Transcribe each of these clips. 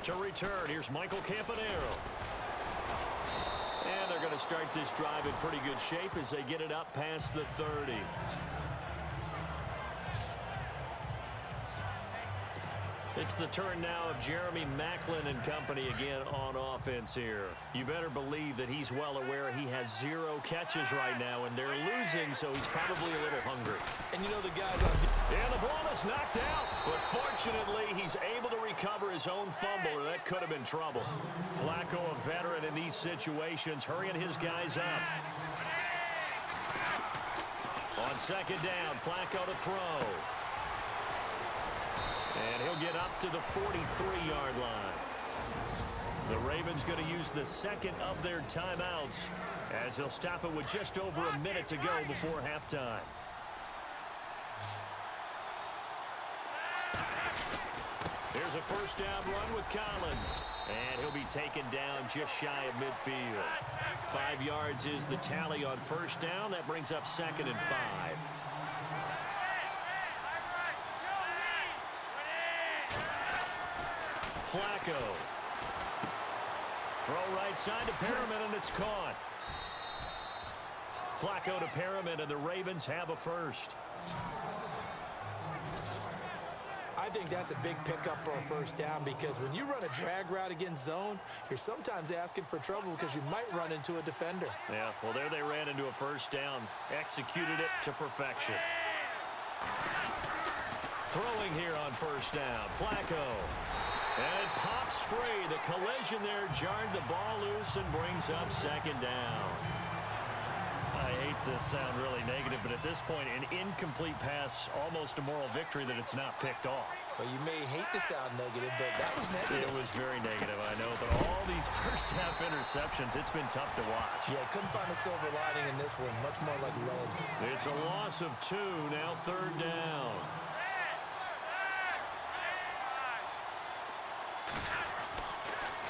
To return, here's Michael Campanero. And they're going to start this drive in pretty good shape as they get it up past the 30. It's the turn now of Jeremy Maclin and company again on offense here. You better believe that he's well aware he has 0 catches right now, and they're losing, so he's probably a little hungry. And you know the guys on... And the ball is knocked out, but fortunately he's able to recover his own fumble, or that could have been trouble. Flacco, a veteran in these situations, hurrying his guys up. On second down, Flacco to throw. And he'll get up to the 43-yard line. The Ravens going to use the second of their timeouts as they'll stop it with just over a minute to go before halftime. Here's a first down run with Collins. And he'll be taken down just shy of midfield. 5 yards is the tally on first down. That brings up 2nd and 5. Flacco. Throw right side to Perriman, and it's caught. Flacco to Perriman, and the Ravens have a first. I think that's a big pickup for a first down because when you run a drag route against zone, you're sometimes asking for trouble because you might run into a defender. Yeah, well, there they ran into a first down. Executed it to perfection. Throwing here on first down. Flacco. And it pops free. The collision there jarred the ball loose and brings up 2nd down. I hate to sound really negative, but at this point, an incomplete pass, almost a moral victory that it's not picked off. Well, you may hate to sound negative, but that was negative. It was very negative, I know. But all these first-half interceptions, it's been tough to watch. Yeah, couldn't find a silver lining in this one. Much more like lead. It's a loss of 2, now 3rd down.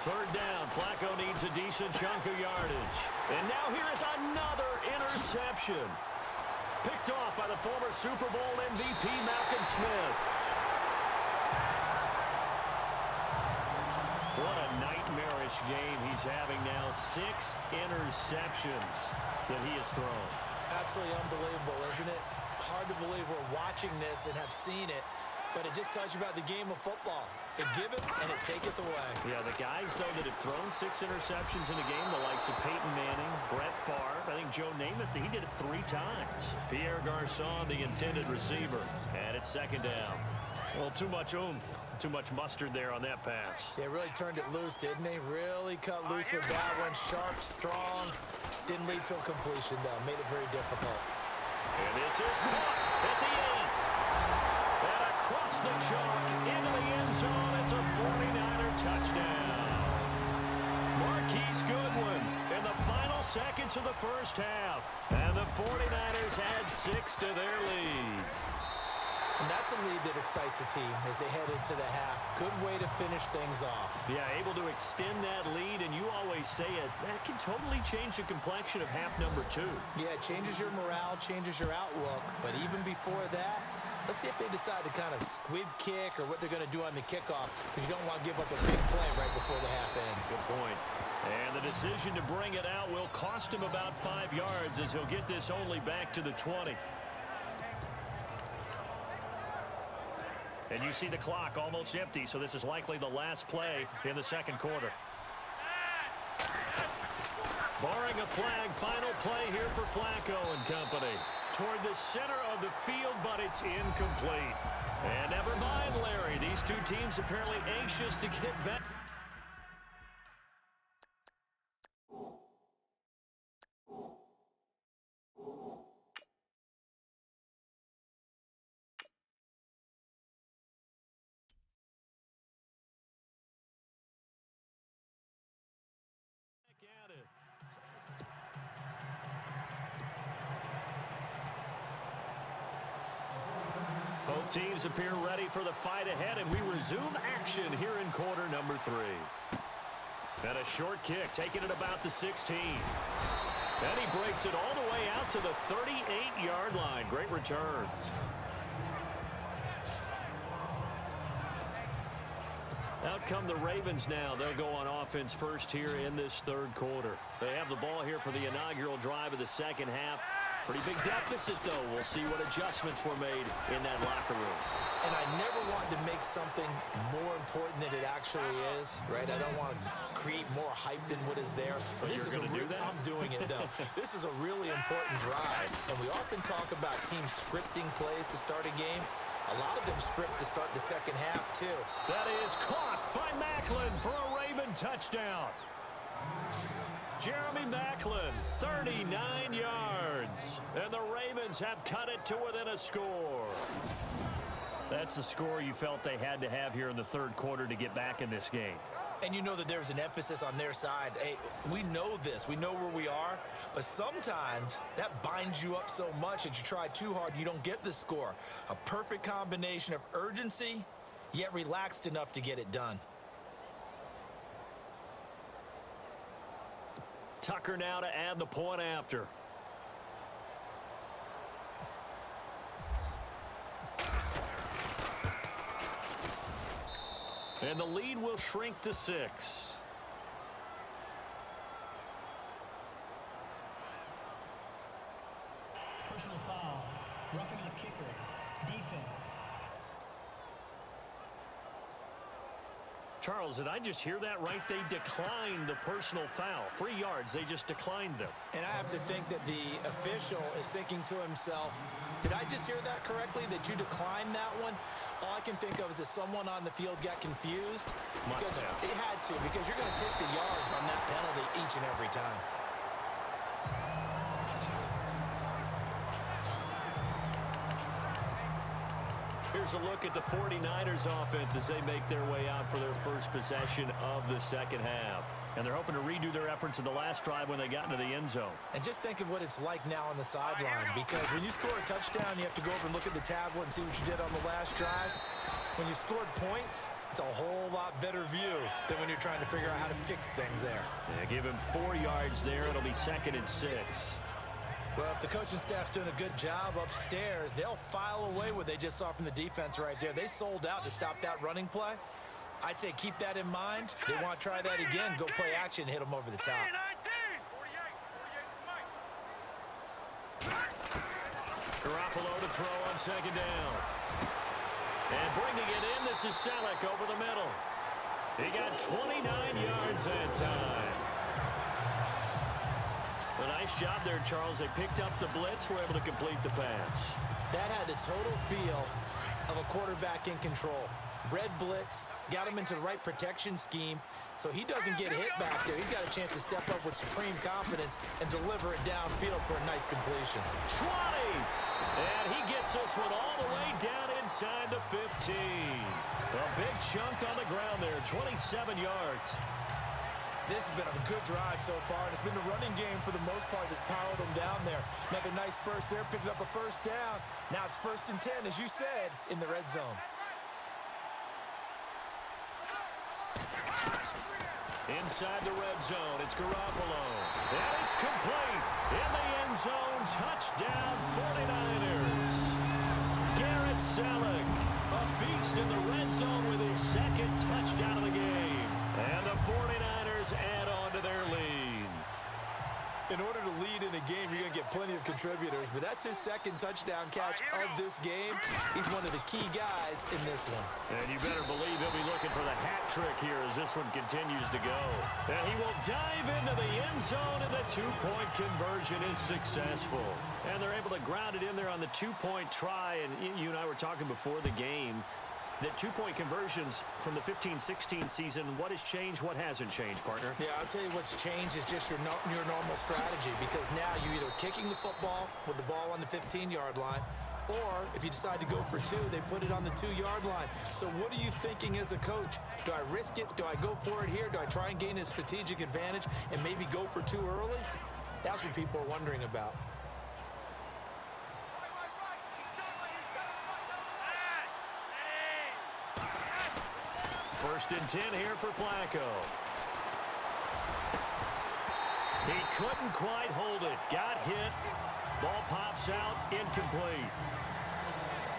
Third down, Flacco needs a decent chunk of yardage. And now here is another interception. Picked off by the former Super Bowl MVP, Malcolm Smith. What a nightmarish game he's having now. 6 interceptions that he has thrown. Absolutely unbelievable, isn't it? Hard to believe we're watching this and have seen it. But it just tells you about the game of football. It give it, and it taketh away. Yeah, the guys, though, that have thrown 6 interceptions in a game, the likes of Peyton Manning, Brett Favre, I think Joe Namath, he did it 3 times. Pierre Garçon, the intended receiver. And it's 2nd down. Well, too much oomph, too much mustard there on that pass. They really turned it loose, didn't they? Really cut loose with that one. Sharp, strong. Didn't lead to a completion, though. Made it very difficult. And this is caught at the end. And across the chalk into the end zone. It's a 49er touchdown. Marquise Goodwin in the final seconds of the first half. And the 49ers add 6 to their lead. And that's a lead that excites a team as they head into the half. Good way to finish things off. Yeah, able to extend that lead, and you always say it, that can totally change the complexion of half number 2. Yeah, it changes your morale, changes your outlook. But even before that, let's see if they decide to kind of squib kick or what they're going to do on the kickoff, because you don't want to give up a big play right before the half ends. Good point. And the decision to bring it out will cost him about 5 yards as he'll get this only back to the 20. And you see the clock almost empty, so this is likely the last play in the second quarter. Barring a flag, final play here for Flacco and company. Toward the center of the field, but it's incomplete. And never mind, Larry. These two teams apparently anxious to get back. Both teams appear ready for the fight ahead, and we resume action here in quarter number 3. And a short kick, taking it about the 16. And he breaks it all the way out to the 38-yard line. Great return. Out come the Ravens now. They'll go on offense first here in this third quarter. They have the ball here for the inaugural drive of the second half. Pretty big deficit, though. We'll see what adjustments were made in that locker room. And I never wanted to make something more important than it actually is, right? I don't want to create more hype than what is there. But this is going to do that? I'm doing it, though. This is a really important drive. And we often talk about teams scripting plays to start a game. A lot of them script to start the second half, too. That is caught by Macklin for a Raven touchdown. Jeremy Macklin, 39 yards. And the Ravens have cut it to within a score. That's the score you felt they had to have here in the third quarter to get back in this game. And you know that there's an emphasis on their side. Hey, we know this. We know where we are. But sometimes that binds you up so much that you try too hard, you don't get the score. A perfect combination of urgency, yet relaxed enough to get it done. Tucker now to add the point after. And the lead will shrink to 6. Personal foul. Roughing the kicker. Defense. Charles, did I just hear that right? They declined the personal foul. 3 yards, they just declined them. And I have to think that the official is thinking to himself, did I just hear that correctly, that you declined that one? All I can think of is that someone on the field got confused. Because it had to, because you're going to take the yards on that penalty each and every time. Here's a look at the 49ers offense as they make their way out for their first possession of the second half. And they're hoping to redo their efforts in the last drive when they got into the end zone. And just think of what it's like now on the sideline, because when you score a touchdown, you have to go over and look at the tablet and see what you did on the last drive. When you scored points, it's a whole lot better view than when you're trying to figure out how to fix things there. Yeah, give him 4 yards there. It'll be 2nd and 6. Well, if the coaching staff's doing a good job upstairs, they'll file away what they just saw from the defense right there. They sold out to stop that running play. I'd say keep that in mind. If they want to try that again, go play action and hit them over the top. Garoppolo to throw on 2nd down. And bringing it in, this is Selleck over the middle. He got 29 yards that time. A nice job there, Charles. They picked up the blitz, were able to complete the pass. That had the total feel of a quarterback in control. Red blitz, got him into the right protection scheme, so he doesn't get hit back there. He's got a chance to step up with supreme confidence and deliver it downfield for a nice completion. 20! And he gets this one all the way down inside the 15. A big chunk on the ground there, 27 yards. This has been a good drive so far, and it's been the running game for the most part that's powered them down there. Another nice burst there, picking up a first down. Now it's 1st and 10, as you said, in the red zone. Inside the red zone, it's Garoppolo. And it's complete. In the end zone, touchdown 49ers. Garrett Selleck, a beast in the red zone with his 2nd touchdown of the game. And the 49ers add on to their lead. In order to lead in a game, you're going to get plenty of contributors, but that's his 2nd touchdown catch of this game. He's one of the key guys in this one. And you better believe he'll be looking for the hat trick here as this one continues to go. And he will dive into the end zone, and the 2-point conversion is successful. And they're able to ground it in there on the 2-point try. And you and I were talking before the game that 2-point conversions from the 15-16 season, what has changed, what hasn't changed, partner? Yeah, I'll tell you what's changed is just your normal strategy, because now you're either kicking the football with the ball on the 15-yard line, or if you decide to go for 2, they put it on the 2-yard line. So what are you thinking as a coach? Do I risk it? Do I go for it here? Do I try and gain a strategic advantage and maybe go for 2 early? That's what people are wondering about. 1st and 10 here for Flacco. He couldn't quite hold it. Got hit. Ball pops out. Incomplete.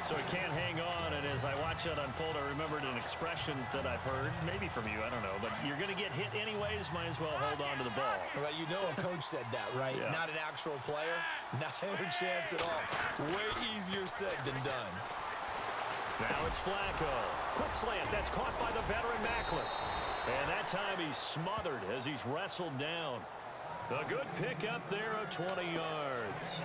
So he can't hang on, and as I watch that unfold, I remembered an expression that I've heard, maybe from you, I don't know, but you're going to get hit anyways, might as well hold on to the ball. Well, you know a coach said that, right? Yeah. Not an actual player. Not a chance at all. Way easier said than done. Now it's Flacco. Quick slant. That's caught by the veteran Mackler. And that time he's smothered as he's wrestled down. A good pickup there of 20 yards.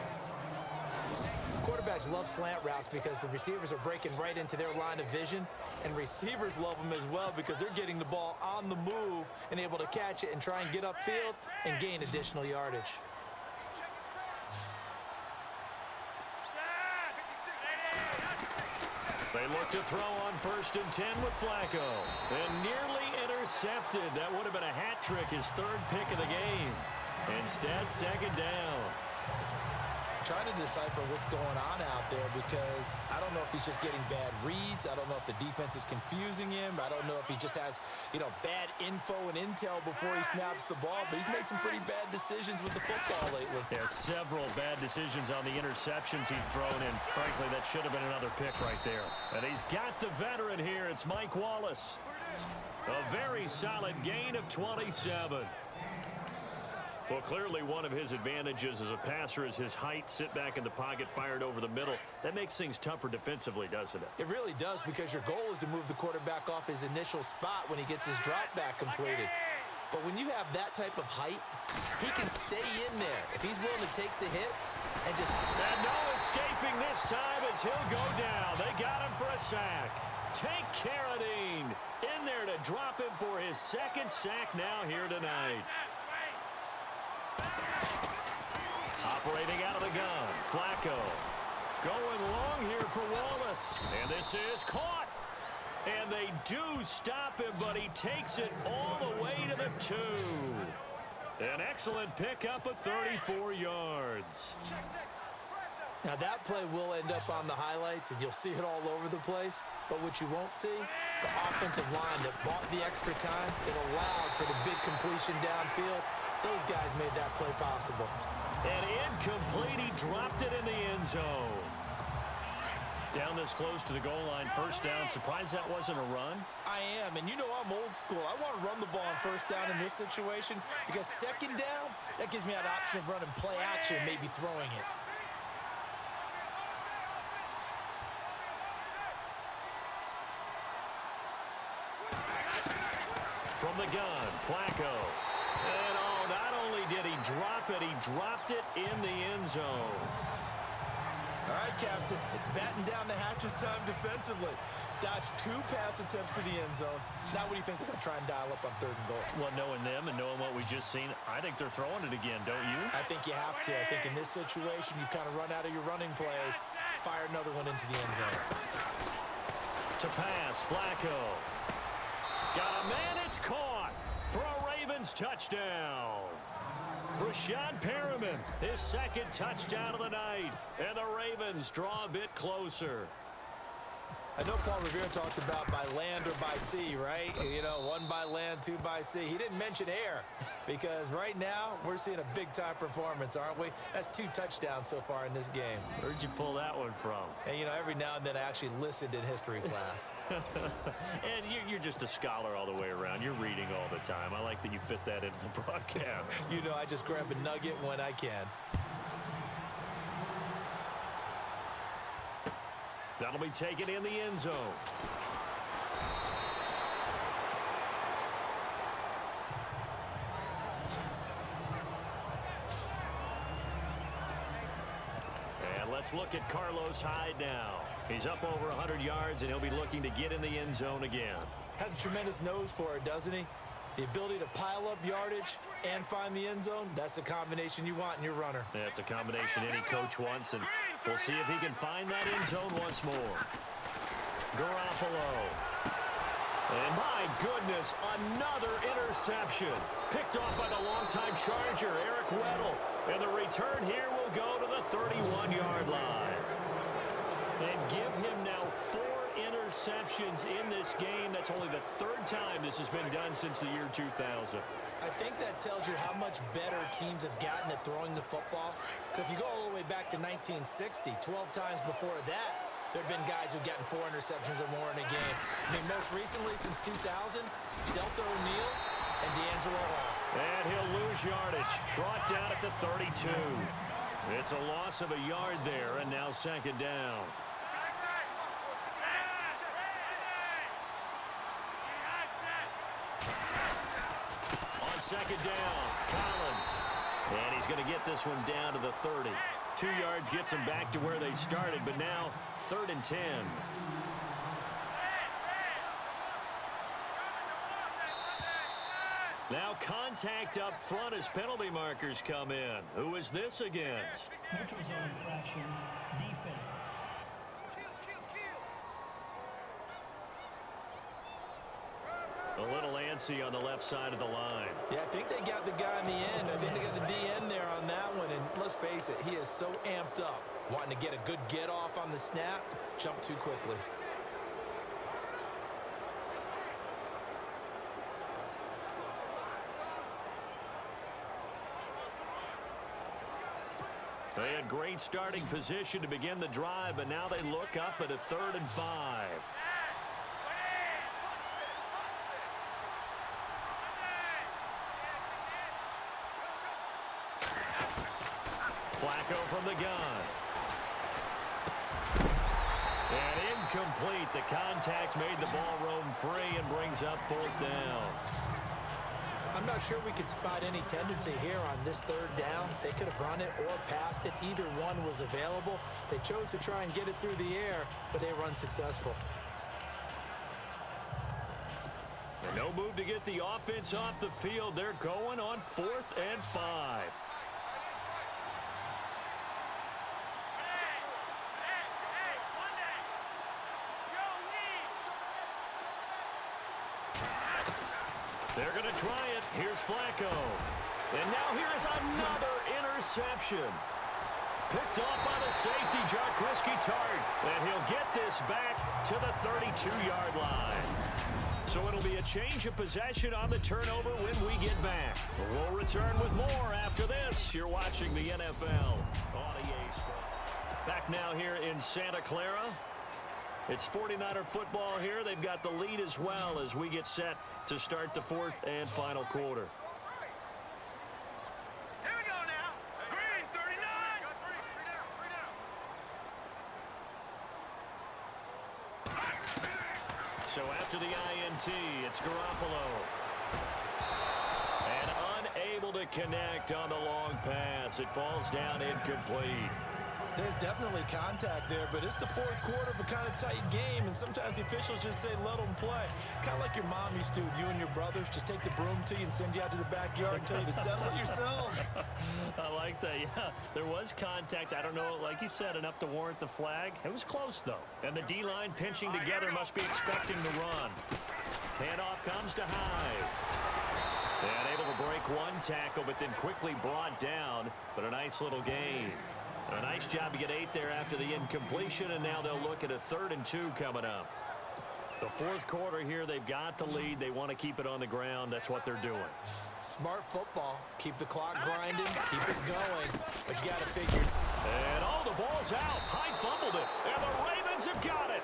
Quarterbacks love slant routes because the receivers are breaking right into their line of vision, and receivers love them as well because they're getting the ball on the move and able to catch it and try and get upfield and gain additional yardage. They look to throw on 1st and 10 with Flacco. And nearly intercepted. That would have been a hat trick, his 3rd pick of the game. Instead, 2nd down. Trying to decipher what's going on out there because I don't know if he's just getting bad reads. I don't know if the defense is confusing him. I don't know if he just has, bad info and intel before he snaps the ball. But he's made some pretty bad decisions with the football lately. Yeah, several bad decisions on the interceptions he's thrown in. Frankly, that should have been another pick right there. And he's got the veteran here. It's Mike Wallace. A very solid gain of 27. Well, clearly one of his advantages as a passer is his height. Sit back in the pocket, fired over the middle. That makes things tougher defensively, doesn't it? It really does because your goal is to move the quarterback off his initial spot when he gets his drop back completed. But when you have that type of height, he can stay in there if he's willing to take the hits and just... And no escaping this time as he'll go down. They got him for a sack. Take Carradine in there to drop him for his 2nd sack now here tonight. Operating out of the gun, Flacco. Going long here for Wallace. And this is caught. And they do stop him, but he takes it all the way to the 2. An excellent pickup of 34 yards. Now that play will end up on the highlights, and you'll see it all over the place. But what you won't see, the offensive line that bought the extra time, it allowed for the big completion downfield. Those guys made that play possible. And incomplete, he dropped it in the end zone. Down this close to the goal line, 1st down. Surprised that wasn't a run? I am, and I'm old school. I want to run the ball on 1st down in this situation because 2nd down, that gives me that option of running play action, maybe throwing it. From the gun, Flacco. And not only did he drop it, he dropped it in the end zone. All right, Captain, it's batten down the hatches time defensively. Dodged 2 pass attempts to the end zone. Now what do you think they're going to try and dial up on 3rd and goal? Well, knowing them and knowing what we just seen, I think they're throwing it again, don't you? I think you have to. I think in this situation, you kind of run out of your running plays, fire another one into the end zone. To pass, Flacco. Got a man, it's caught for a Ravens touchdown. Rashad Perriman, his 2nd touchdown of the night. And the Ravens draw a bit closer. I know Paul Revere talked about by land or by sea, right? 1 by land, 2 by sea. He didn't mention air because right now we're seeing a big-time performance, aren't we? That's 2 touchdowns so far in this game. Where'd you pull that one from? And, every now and then I actually listened in history class. And you're just a scholar all the way around. You're reading all the time. I like that you fit that into the broadcast. I just grab a nugget when I can. That'll be taken in the end zone. And let's look at Carlos Hyde now. He's up over 100 yards, and he'll be looking to get in the end zone again. Has a tremendous nose for it, doesn't he? The ability to pile up yardage and find the end zone, that's the combination you want in your runner. That's a combination any coach wants, and we'll see if he can find that end zone once more. Garoppolo. And my goodness, another interception. Picked off by the longtime Charger, Eric Weddle. And the return here will go to the 31-yard line. And give him now 4 interceptions in this game. That's only the 3rd time this has been done since the year 2000. I think that tells you how much better teams have gotten at throwing the football. If you go all the way back to 1960, 12 times before that, There have been guys who've gotten 4 interceptions or more in a game. I mean, most recently, since 2000, Delta O'Neal and D'Angelo Hall. And he'll lose yardage. Brought down at the 32. It's a loss of a yard there, and now second down. On second down, Collins. And he's going to get this one down to the 30. 2 yards gets them back to where they started, but now 3rd and 10. Now contact up front as penalty markers come in. Who is this against? Neutral zone infraction, defense. A little antsy on the left side of the line. Yeah, I think they got the guy in the end. I think they got the DN there on that one. And let's face it, he is so amped up, wanting to get a good get off on the snap, jump too quickly. They had great starting position to begin the drive, but now they look up at a 3rd and 5. Flacco from the gun. And incomplete. The contact made the ball roam free and brings up 4th down. I'm not sure we could spot any tendency here on this 3rd down. They could have run it or passed it. Either one was available. They chose to try and get it through the air, but they were unsuccessful. And no move to get the offense off the field. They're going on 4th and 5. They're going to try it. Here's Flacco. And now here's another interception. Picked off by the safety, Jaquiski Tart. And he'll get this back to the 32-yard line. So it'll be a change of possession on the turnover when we get back. We'll return with more after this. You're watching the NFL on EA Sports. Back now here in Santa Clara. It's 49er football here. They've got the lead as well as we get set to start the 4th and final quarter. Here we go now. Green, 39. So after the INT, it's Garoppolo. And unable to connect on the long pass. It falls down incomplete. There's definitely contact there, but it's the 4th quarter of a kind of tight game, and sometimes the officials just say, let them play. Kind of like your mom used to with you and your brothers. Just take the broom to you and send you out to the backyard and tell you to settle it yourselves. I like that, yeah. There was contact. I don't know, like you said, enough to warrant the flag. It was close, though. And the D-line pinching together must be expecting the run. Handoff comes to Hyde. And able to break one tackle, but then quickly brought down. But a nice little gain. A nice job to get 8 there after the incompletion, and now they'll look at a 3rd and 2 coming up. The 4th quarter here, they've got the lead. They want to keep it on the ground. That's what they're doing. Smart football. Keep the clock grinding. Keep it going. But you got to figure. And the ball's out. Hyde fumbled it, and the Ravens have got it.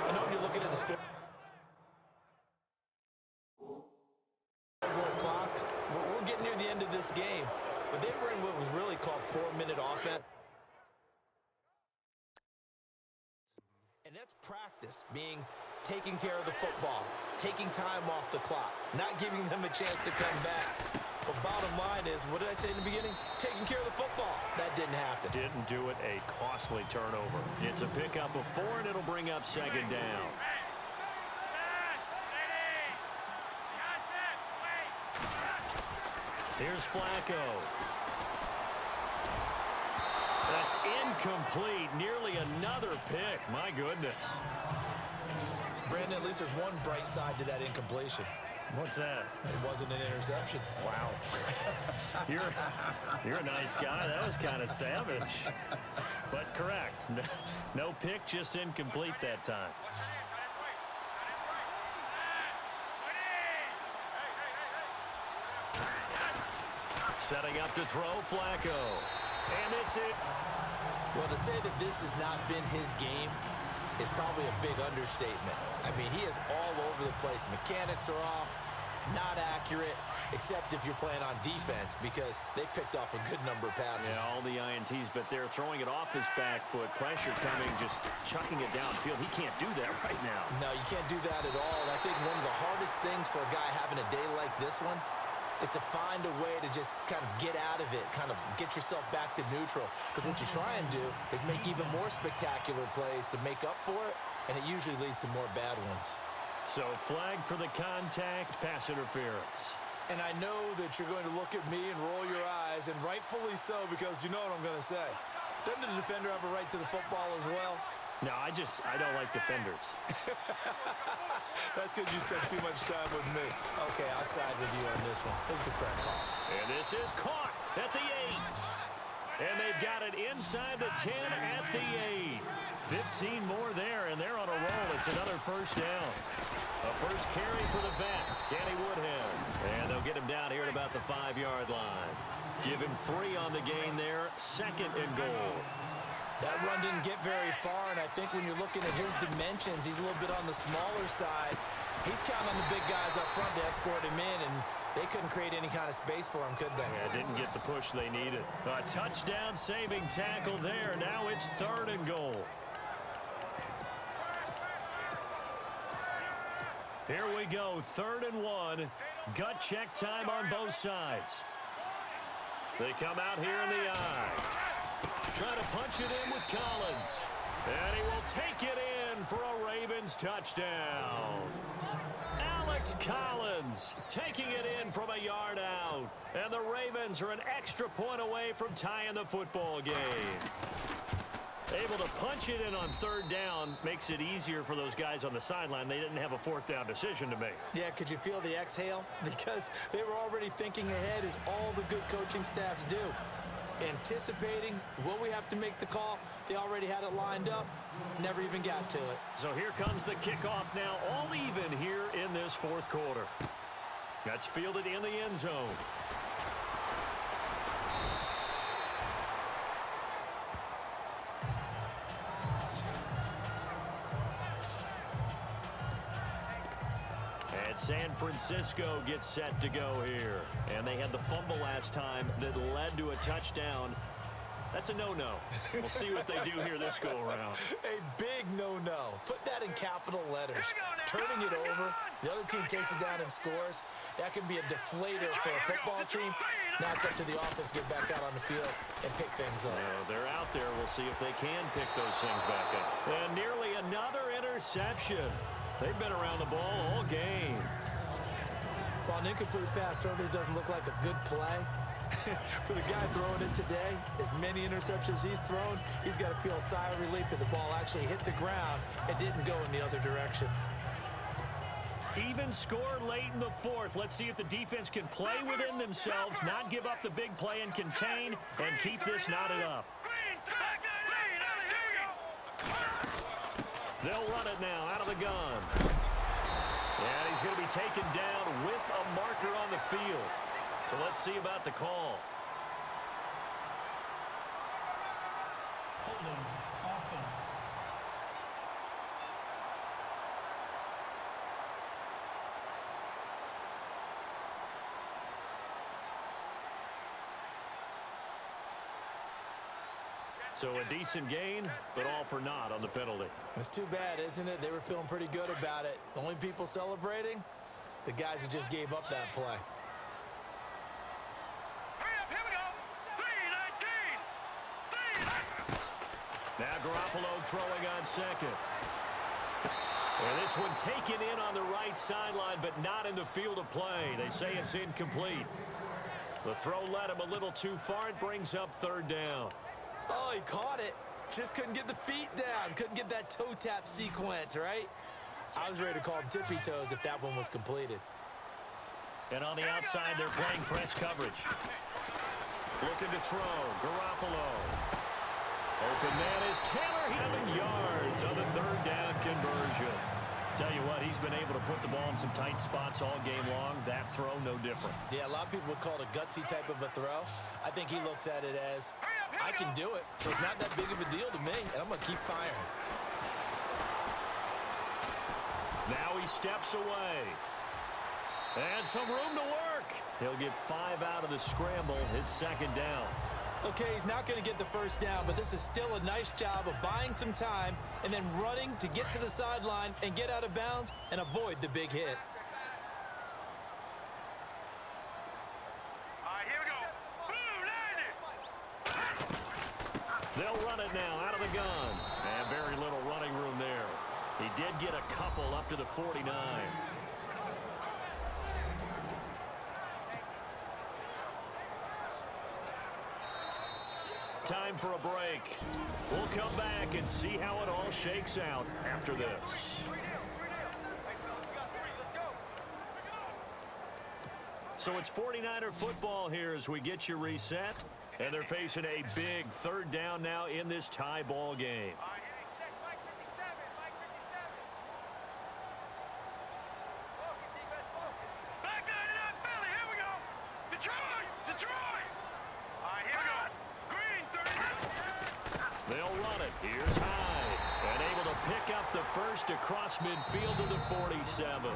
I know when you're looking at the score. Clock. We're getting near the end of this game, but they were in what was really called 4-minute offense. And that's practice, being taking care of the football, taking time off the clock, not giving them a chance to come back. But bottom line is, what did I say in the beginning? Taking care of the football. That didn't happen. Didn't do it. A costly turnover. It's a pickup of 4, and it'll bring up second down. Here's Flacco. That's incomplete. Nearly another pick. My goodness. Brandon, at least there's one bright side to that incompletion. What's that? It wasn't an interception. Wow. You're a nice guy. That was kind of savage. But correct. No pick, just incomplete that time. Setting up to throw, Flacco. And this is... Well, to say that this has not been his game is probably a big understatement. I mean, he is all over the place. Mechanics are off, not accurate, except if you're playing on defense because they picked off a good number of passes. Yeah, all the INTs, but they're throwing it off his back foot. Pressure coming, just chucking it downfield. He can't do that right now. No, you can't do that at all. And I think one of the hardest things for a guy having a day like this one is to find a way to just kind of get out of it, kind of get yourself back to neutral. Because what you try and do is make even more spectacular plays to make up for it, and it usually leads to more bad ones. So flag for the contact, pass interference. And I know that you're going to look at me and roll your eyes, and rightfully so, because you know what I'm going to say. Doesn't the defender have a right to the football as well? No, I don't like defenders. That's because you spent too much time with me. Okay, I'll side with you on this one. Here's the correct call. And this is caught at the 8. And they've got it inside the 10 at the 8. 15 more there, and they're on a roll. It's another first down. A first carry for the vet, Danny Woodhead. And they'll get him down here at about the 5-yard line. Give him 3 on the gain there. Second and goal. That run didn't get very far, and I think when you're looking at his dimensions, he's a little bit on the smaller side. He's counting on the big guys up front to escort him in, and they couldn't create any kind of space for him, could they? Yeah, didn't get the push they needed. A touchdown-saving tackle there. Now it's third and goal. Here we go, 3rd and 1. Gut check time on both sides. They come out here in the eye. Trying to punch it in with Collins. And he will take it in for a Ravens touchdown. Alex Collins taking it in from a yard out. And the Ravens are an extra point away from tying the football game. Able to punch it in on 3rd down makes it easier for those guys on the sideline. They didn't have a 4th down decision to make. Yeah, could you feel the exhale? Because they were already thinking ahead, as all the good coaching staffs do. Anticipating, will we have to make the call? They already had it lined up, never even got to it. So here comes the kickoff now, all even here in this 4th quarter. That's fielded in the end zone. And San Francisco gets set to go here. And they had the fumble last time that led to a touchdown. That's a no-no. We'll see what they do here this go-around. A big no-no. Put that in capital letters. Turning it over, the other team takes it down and scores. That can be a deflator for a football team. Now it's up to the offense to get back out on the field and pick things up. They're out there. We'll see if they can pick those things back up. And nearly another interception. They've been around the ball all game. While an incomplete pass certainly doesn't look like a good play, for the guy throwing it today, as many interceptions he's thrown, he's got to feel a sigh of relief that the ball actually hit the ground and didn't go in the other direction. Even score late in the 4th. Let's see if the defense can play within themselves, not give up the big play and contain, and keep this knotted up. They'll run it now out of the gun. And he's going to be taken down with a marker on the field. So let's see about the call. Holding, offense. So a decent gain, but all for naught on the penalty. It's too bad, isn't it? They were feeling pretty good about it. The only people celebrating, the guys who just gave up that play. Here we go. 3-19. Now Garoppolo throwing on second. And this one taken in on the right sideline, but not in the field of play. They say it's incomplete. The throw led him a little too far. It brings up 3rd down. Oh, he caught it. Just couldn't get the feet down. Couldn't get that toe tap sequence, right? I was ready to call him tippy toes if that one was completed. And on the outside, they're playing press coverage. Looking to throw. Garoppolo. Open man is Taylor. 7 yards on the 3rd down conversion. Tell you what, he's been able to put the ball in some tight spots all game long. That throw, no different. Yeah, a lot of people would call it a gutsy type of a throw. I think he looks at it as, I can do it, so it's not that big of a deal to me, and I'm going to keep firing. Now he steps away. And some room to work. He'll get 5 out of the scramble. It's second down. Okay, he's not going to get the first down, but this is still a nice job of buying some time and then running to get to the sideline and get out of bounds and avoid the big hit. All right, here we go. Boom, landed. They'll run it now out of the gun. And very little running room there. He did get a couple up to the 49. Time for a break. We'll come back and see how it all shakes out after this. So it's 49er football here as we get you reset. And they're facing a big third down now in this tie ball game. All right, check Mike 57, Mike 57. Focus, defense, focus. Back line it up, Philly, here we go. Detroit, Detroit. All right, here we go. Green, 39. They'll run it. Here's Hyde. And able to pick up the first across midfield to the 47.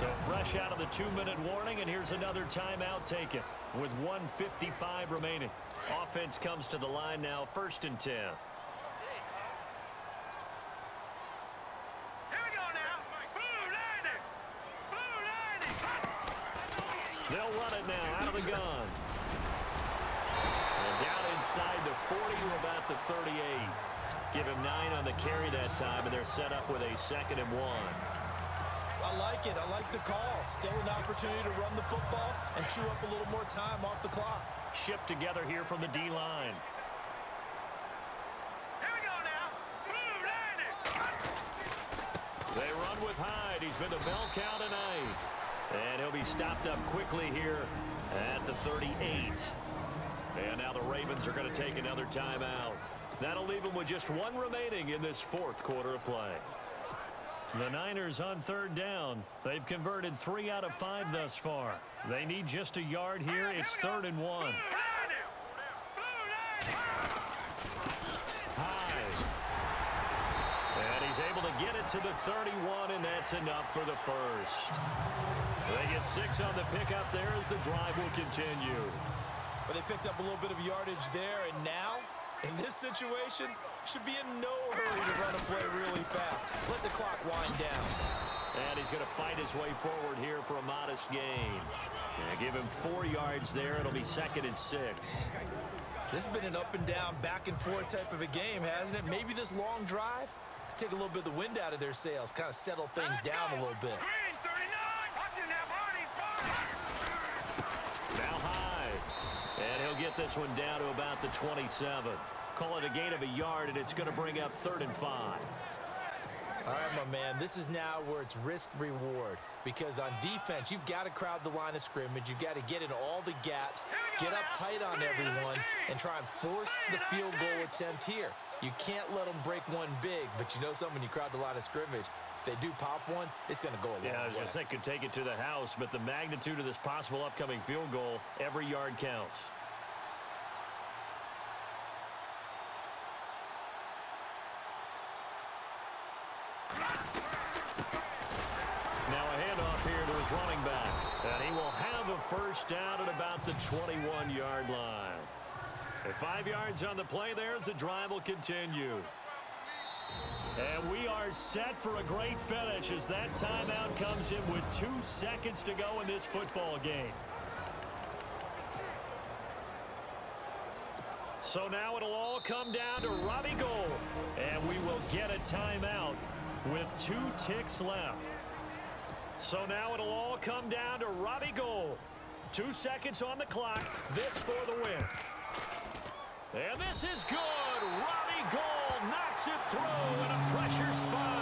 So fresh out of the 2-minute warning, and here's another timeout taken with 1:55 remaining. Offense comes to the line now, 1st and 10. Here we go now. Blue landing. Blue landing. They'll run it now out of the gun. And down inside the 40 to about the 38. Give him 9 on the carry that time, and they're set up with a 2nd and 1. I like it. I like the call. Still an opportunity to run the football and chew up a little more time off the clock. Shift together here from the D-line. Here we go now. Blue landing. They run with Hyde. He's been to bell cow tonight. And he'll be stopped up quickly here at the 38. And now the Ravens are going to take another timeout. That'll leave them with just 1 remaining in this 4th quarter of play. The Niners on 3rd down. They've converted 3 out of 5 thus far. They need just a yard here. It's 3rd and 1. Hyde. And he's able to get it to the 31, and that's enough for the first. They get 6 on the pickup there as the drive will continue. But they picked up a little bit of yardage there, and now, in this situation, should be in no hurry to run a play really fast. Let the clock wind down. And he's going to fight his way forward here for a modest gain. And give him 4 yards there. It'll be 2nd and 6. This has been an up and down, back and forth type of a game, hasn't it? Maybe this long drive could take a little bit of the wind out of their sails, kind of settle things down a little bit. Green, 39. Watch it now, Barney. Now Hyde. And he'll get this one down to about the 27. Call it a gain of a yard, and it's going to bring up 3rd and 5. All right, my man, this is now where it's risk-reward. Because on defense, you've got to crowd the line of scrimmage. You've got to get in all the gaps, get up tight on everyone, and try and force the field goal attempt here. You can't let them break one big, but you know something, when you crowd the line of scrimmage, if they do pop one, it's going to go a long way. Yeah, I was going to say could take it to the house, but the magnitude of this possible upcoming field goal, every yard counts. Now a handoff here to his running back. And he will have a first down at about the 21-yard line. And 5 yards on the play there as the drive will continue. And we are set for a great finish as that timeout comes in with 2 seconds to go in this football game. So now it'll all come down to Robbie Gould. And we will get a timeout with 2 ticks left. So now it'll all come down to Robbie Gould. 2 seconds on the clock. This for the win. And this is good. Robbie Gould knocks it through in a pressure spot.